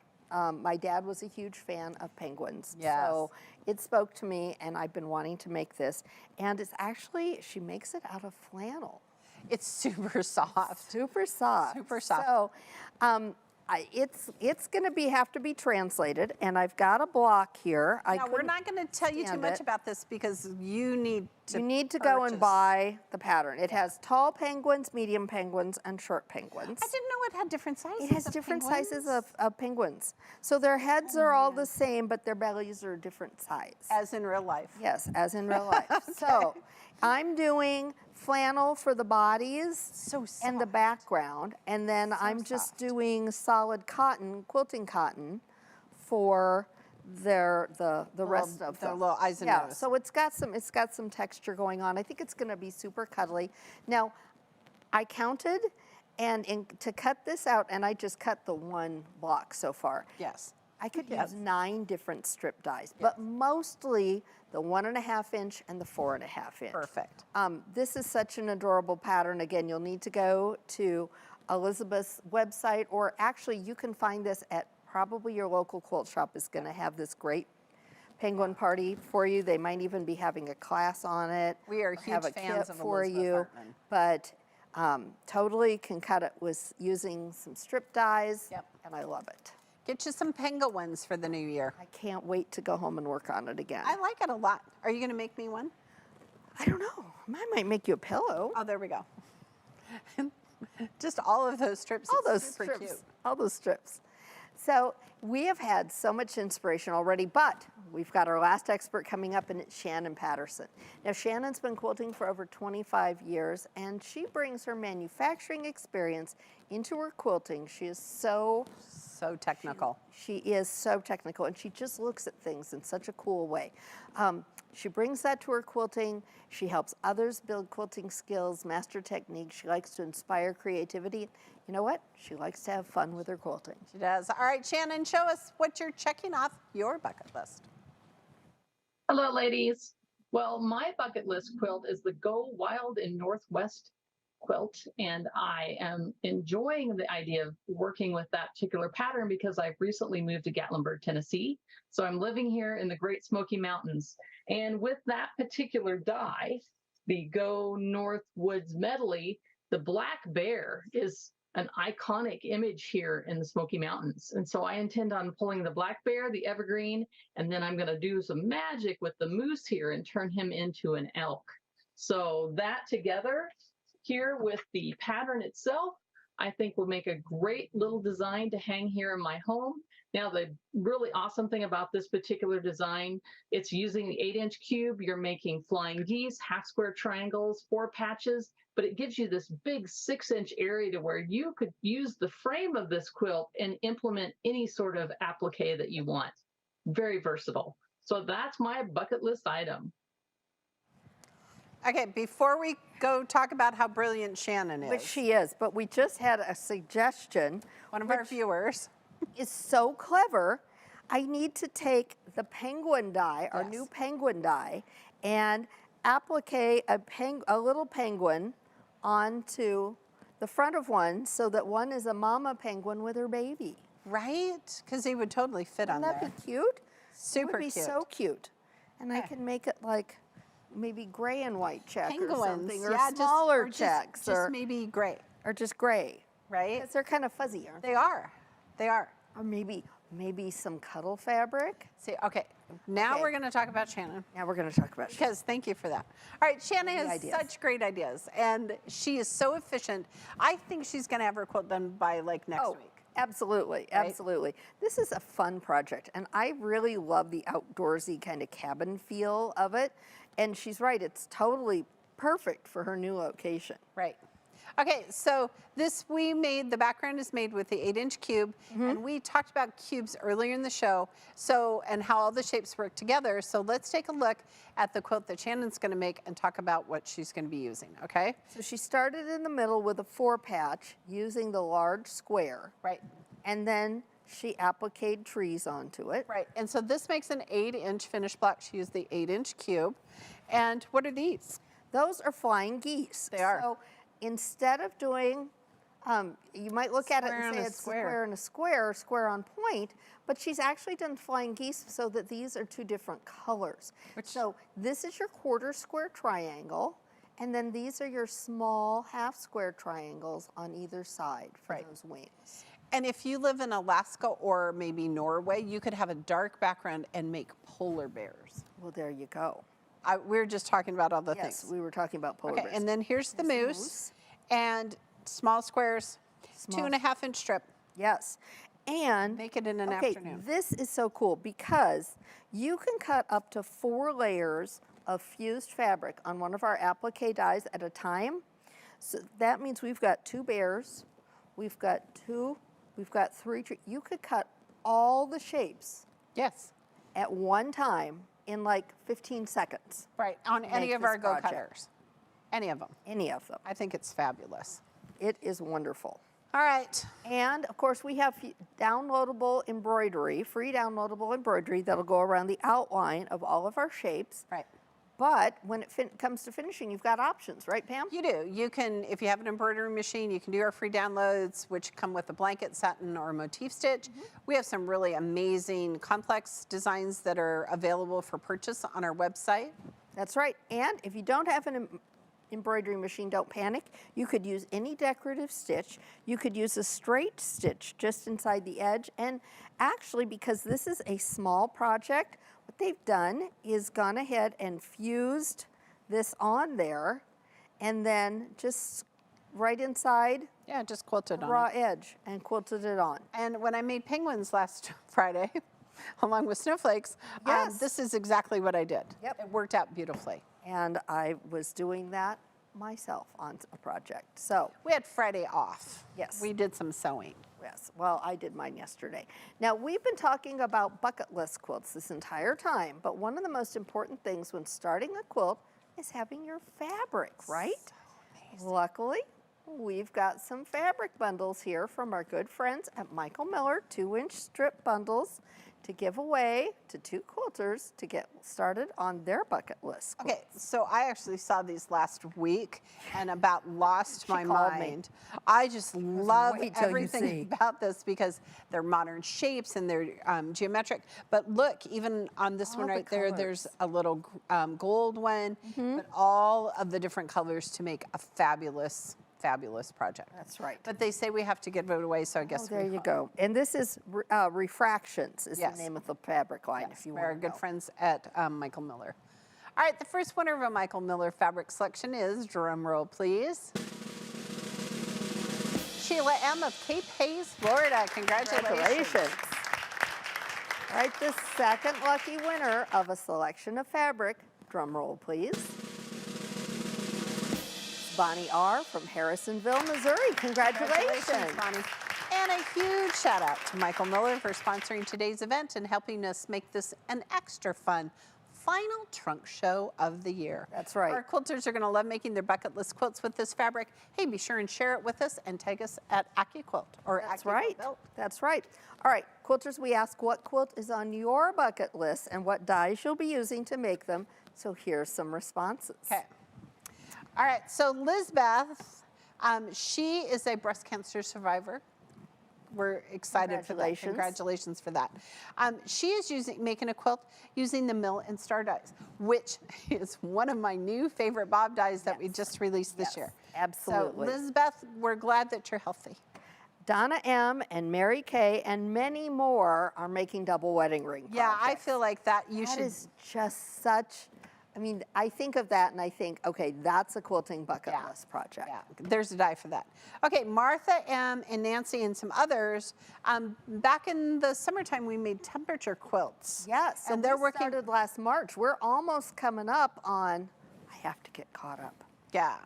My dad was a huge fan of penguins. Yes. So it spoke to me, and I've been wanting to make this. And it's actually, she makes it out of flannel. It's super soft. Super soft. Super soft. So it's going to have to be translated, and I've got a block here. Now, we're not going to tell you too stand much it. about this because you need to go and purchase. buy the pattern. It has tall penguins, medium penguins, and short penguins. I didn't know it had different sizes. It has of different penguins. sizes of penguins. So their heads are all the same, but their bellies are a different size. As in real life. Yes, as in real life. So I'm doing flannel for the bodies So and the soft. background, and then I'm just soft. doing solid cotton, quilting cotton, for the rest of the them. little eyes and yeah, nose. so it's got some texture going on. I think it's going to be super cuddly. Now, I counted, and to cut this out, and I just cut the one block so far. Yes. I could Yes. use 9 different strip dies, but mostly the 1.5-inch and the 4.5-inch. Perfect. This is such an adorable pattern. Again, you'll need to go to Elizabeth's website, or actually you can find this at probably your local quilt shop is going to have this great penguin party for you. They might even be having a class on it. We are or have huge a fans kit of for Elizabeth you. Hartman. But totally can cut it with using some strip dies, Yep. and I love it. Get you some penguins for the new year. I can't wait to go home and work on it again. I like it a lot. Are you going to make me one? I don't know. I might make you a pillow. Oh, there we go. Just all of those strips. All It's those super strips. cute. All those strips. So we have had so much inspiration already, but we've got our last expert coming up, and it's Shannon Patterson. Now, Shannon's been quilting for over 25 years, and she brings her manufacturing experience into her quilting. She is so technical. She is so technical, and she just looks at things in such a cool way. She brings that to her quilting. She helps others build quilting skills, master techniques. She likes to inspire creativity. You know what? She likes to have fun with her quilting. She does. All right, Shannon, show us what you're checking off your bucket list. Hello, ladies. Well, my bucket list quilt is the Go Wild in Northwest quilt, and I am enjoying the idea of working with that particular pattern because I've recently moved to Gatlinburg, Tennessee. So I'm living here in the Great Smoky Mountains. And with that particular die, the Go North Woods medley, the black bear is an iconic image here in the Smoky Mountains. And so I intend on pulling the black bear, the evergreen, and then I'm going to do some magic with the moose here and turn him into an elk. So that together here with the pattern itself, I think will make a great little design to hang here in my home. Now, the really awesome thing about this particular design, it's using the 8-inch cube. You're making flying geese, half square triangles, 4 patches, but it gives you this big 6-inch area to where you could use the frame of this quilt and implement any sort of applique that you want. Very versatile. So that's my bucket list item. Okay, before we go talk about how brilliant Shannon is. Which she is, but we just had a suggestion. One of our viewers. Is so clever. I need to take the penguin die, our new penguin die, and applique a little penguin onto the front of one so that one is a mama penguin with her baby. Right? Because he would totally fit on Wouldn't there. that be cute? Super It would be cute. so cute. And I can make it like maybe gray and white check Penguins, or something, or yeah, smaller just, checks, just maybe gray, or just gray. right? Because they're kind of fuzzy, aren't they? They are. They are. Or maybe some cuddle fabric. See, okay, now Okay. we're going to talk about Shannon. Now we're going to talk about Because thank you for that. All right, Shannon has ideas. such great ideas, and she is so efficient. I think she's going to have her quilt done by like next week. Absolutely, Right? absolutely. This is a fun project, and I really love the outdoorsy kind of cabin feel of it. And she's right, it's totally perfect for her new location. Right. Okay, so the background is made with the 8-inch cube, and we talked about cubes earlier in the show, and how all the shapes work together. So let's take a look at the quilt that Shannon's gonna make and talk about what she's gonna be using, okay? So she started in the middle with a 4-patch using the large square. Right. And then she appliqued trees onto it. Right, and so this makes an 8-inch finished block. She used the 8-inch cube. And what are these? Those are flying geese. They are. So instead of doing, you might look at it Square and and say a it's square. square and a square, square on point, but she's actually done flying geese so that these are 2 different colors. So this is your quarter square triangle, and then these are your small half square triangles on either side for those wings. And if you live in Alaska or maybe Norway, you could have a dark background and make polar bears. Well, there you go. We were just talking about all the Yes, things. we were talking about polar Okay, bears. and then here's the Here's the moose, moose. and small squares, Small. 2.5-inch strip. Yes. And Make it in an okay, afternoon. this is so cool because you can cut up to 4 layers of fused fabric on one of our applique dies at a time. So that means we've got 2 bears, we've got 3 trees. You could cut all the shapes Yes, at one time in like 15 seconds. right, on any Make of our this project. go-cutters. Any of them. Any of them. I think it's fabulous. It is wonderful. All right. And of course, we have downloadable embroidery, free downloadable embroidery that'll go around the outline of all of our shapes. Right. But when it comes to finishing, you've got options, right, Pam? You do. You can, if you have an embroidery machine, you can do our free downloads, which come with a blanket, satin, or motif stitch. We have some really amazing complex designs that are available for purchase on our website. That's right. And if you don't have an embroidery machine, don't panic. You could use any decorative stitch. You could use a straight stitch just inside the edge. And actually, because this is a small project, what they've done is gone ahead and fused this on there, and then just right inside Yeah, just quilted the on raw it. edge and quilted it on. And when I made penguins last Friday, along with snowflakes, Yes. this is exactly what I did. Yep. It worked out beautifully. And I was doing that myself on a project. So, We had Friday off. Yes. We did some sewing. yes, well, I did mine yesterday. Now, we've been talking about bucket list quilts this entire time, but one of the most important things when starting a quilt is having your fabric, right? Luckily, we've got some fabric bundles here from our good friends at Michael Miller, 2-inch strip bundles. to give away to 2 quilters to get started on their bucket list. Okay, so I actually saw these last week and about lost my called me. mind. I just love wait till you everything see. about this because they're modern shapes and they're geometric. But look, even on this All one the right there, there's colors. a little gold one, but all of the different colors to make a fabulous project. That's right. But they say we have to give it away, so I guess Oh, there we you go. And this is Refractions is Yes. the name of the fabric line, Yes, if you we're want to good know. friends at Michael Miller. All right, the first winner of a Michael Miller fabric selection is, drum roll please, Sheila M. of Cape Hayes, Florida. Congratulations. Congratulations. All right, the second lucky winner of a selection of fabric, drum roll please, Bonnie R. from Harrisonville, Missouri. Congratulations. Bonnie. And a huge shout out to Michael Miller for sponsoring today's event and helping us make this an extra fun final trunk show of the year. That's right. Our quilters are going to love making their bucket list quilts with this fabric. Hey, be sure and share it with us and tag us at AccuQuilt or That's AccuQuilt right. Built. That's right. All right, quilters, we ask what quilt is on your bucket list and what dyes you'll be using to make them. So here's some responses. Okay. All right, so Lizbeth, she is a breast cancer survivor. We're excited for that. Congratulations. Congratulations for that. She is making a quilt using the Mill and Star dies, which is one of my new favorite bob dies that we just released this year. Absolutely. So Lizbeth, we're glad that you're healthy. Donna M. and Mary Kay and many more are making double wedding ring Yeah, I projects. feel like that That is just such, I mean, I think of that and I think, okay, that's a quilting bucket list project. Yeah, there's a die for that. Okay, Martha M. and Nancy and some others. Back in the summertime, we made temperature quilts. Yes, and and they're we working. started last March. We're almost coming up on, I have to get caught up. Yeah,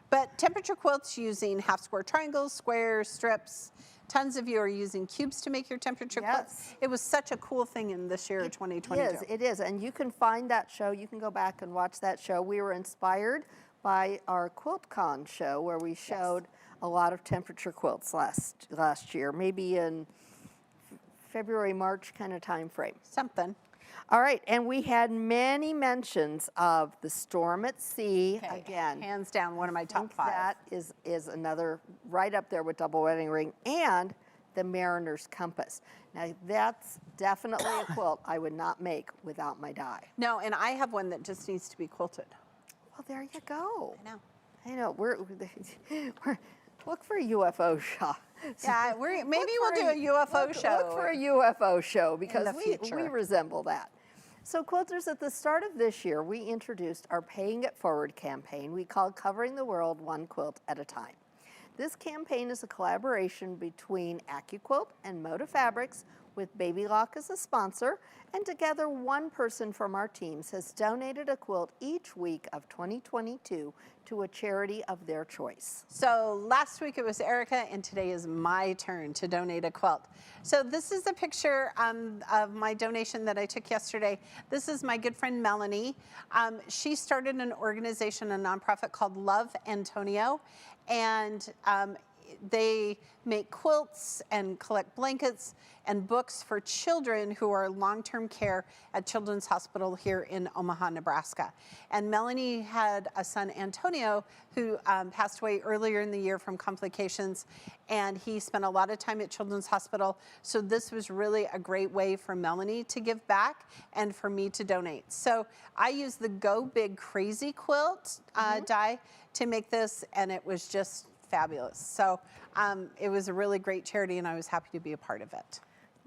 but temperature quilts using half square triangles, squares, strips. Tons of you are using cubes to make your temperature quilts. Yes. It was such a cool thing in this year of 2022. It is, and you can find that show. You can go back and watch that show. We were inspired by our QuiltCon show where we showed a lot of temperature quilts last year, maybe in February, March kind of time frame. Something. All right, and we had many mentions of the Storm at Sea Okay, again. hands down, one of my I top think 5. that is another right up there with double wedding ring, and the Mariner's Compass. Now that's definitely a quilt I would not make without my die. No, and I have one that just needs to be quilted. Well, there you go. I know. I know. We're look for a UFO shot. Yeah, maybe we'll do a UFO show. Look for a UFO show because the we future. resemble that. So quilters, at the start of this year, we introduced our Paying It Forward campaign we called Covering the World One Quilt at a Time. This campaign is a collaboration between AccuQuilt and Moda Fabrics with Baby Lock as a sponsor, and together one person from our teams has donated a quilt each week of 2022 to a charity of their choice. So last week it was Erica, and today is my turn to donate a quilt. So this is a picture of my donation that I took yesterday. This is my good friend Melanie. She started an organization, a nonprofit called Love Antonio, and they make quilts and collect blankets and books for children who are long-term care at Children's Hospital here in Omaha, Nebraska. And Melanie had a son, Antonio, who passed away earlier in the year from complications, and he spent a lot of time at Children's Hospital. So this was really a great way for Melanie to give back and for me to donate. So I used the Go Big Crazy quilt die to make this, and it was just fabulous. So it was a really great charity, and I was happy to be a part of it.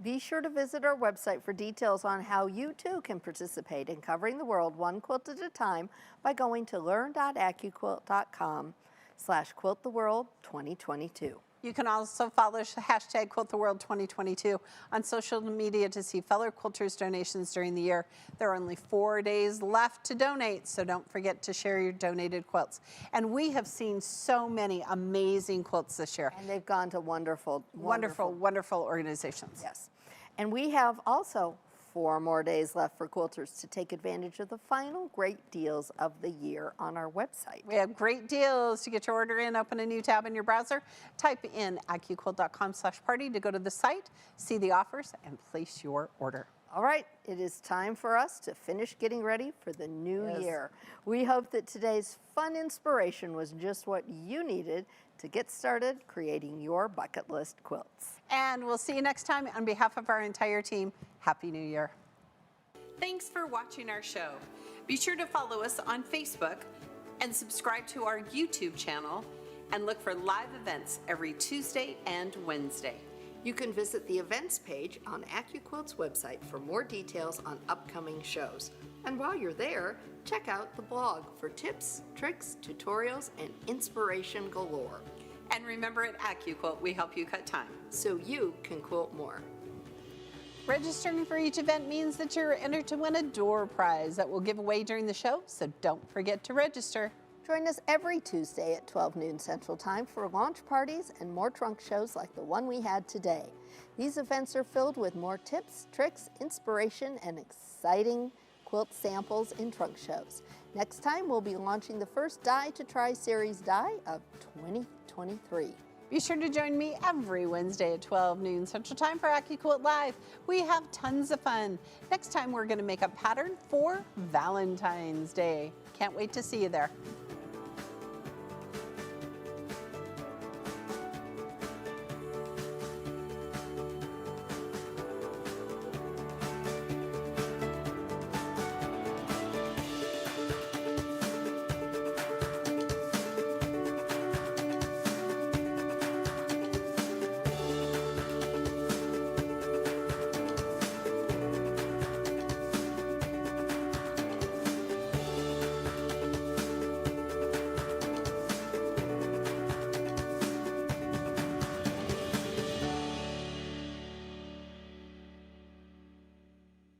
Be sure to visit our website for details on how you too can participate in covering the world one quilt at a time by going to learn.accuquilt.com/quilttheworld2022. You can also follow hashtag QuiltTheWorld2022 on social media to see fellow quilters' donations during the year. There are only 4 days left to donate, so don't forget to share your donated quilts. And we have seen so many amazing quilts this year. And they've gone to wonderful organizations. Yes. And we have also 4 more days left for quilters to take advantage of the final great deals of the year on our website. We have great deals to get your order in. Open a new tab in your browser. Type in accuquilt.com/party to go to the site, see the offers, and place your order. All right, it is time for us to finish getting ready for the new year. We hope that today's fun inspiration was just what you needed to get started creating your bucket list quilts. And we'll see you next time. On behalf of our entire team, Happy New Year. Thanks for watching our show. Be sure to follow us on Facebook and subscribe to our YouTube channel and look for live events every Tuesday and Wednesday. You can visit the events page on AccuQuilt's website for more details on upcoming shows. And while you're there, check out the blog for tips, tricks, tutorials, and inspiration galore. And remember, at AccuQuilt, we help you cut time so you can quilt more. Registering for each event means that you're entered to win a door prize that we'll give away during the show, so don't forget to register. Join us every Tuesday at 12 noon Central Time for launch parties and more trunk shows like the one we had today. These events are filled with more tips, tricks, inspiration, and exciting quilt samples in trunk shows. Next time, we'll be launching the first Die to Try series die of 2023. Be sure to join me every Wednesday at 12 noon Central Time for AccuQuilt Live. We have tons of fun. Next time, we're going to make a pattern for Valentine's Day. Can't wait to see you there.